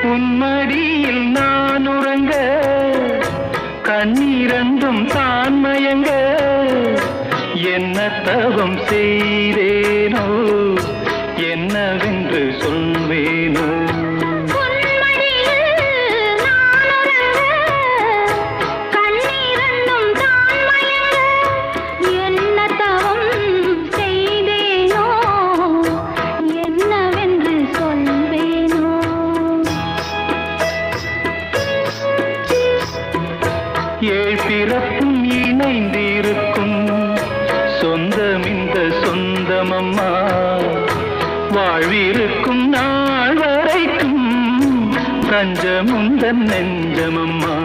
உன்மடியில் நான் உறங்க கண்ணீரந்தும் தான் மயங்க என்ன தவம் செய்தேனோ என்னவென்று சொல்வேனோ ஏழ் பிறப்பும் இணைந்திருக்கும் சொந்தம் இந்த சொந்தமம்மா வாழ்விருக்கும் நாள் வரைக்கும் தஞ்சமுந்தன் நெஞ்சமம்மா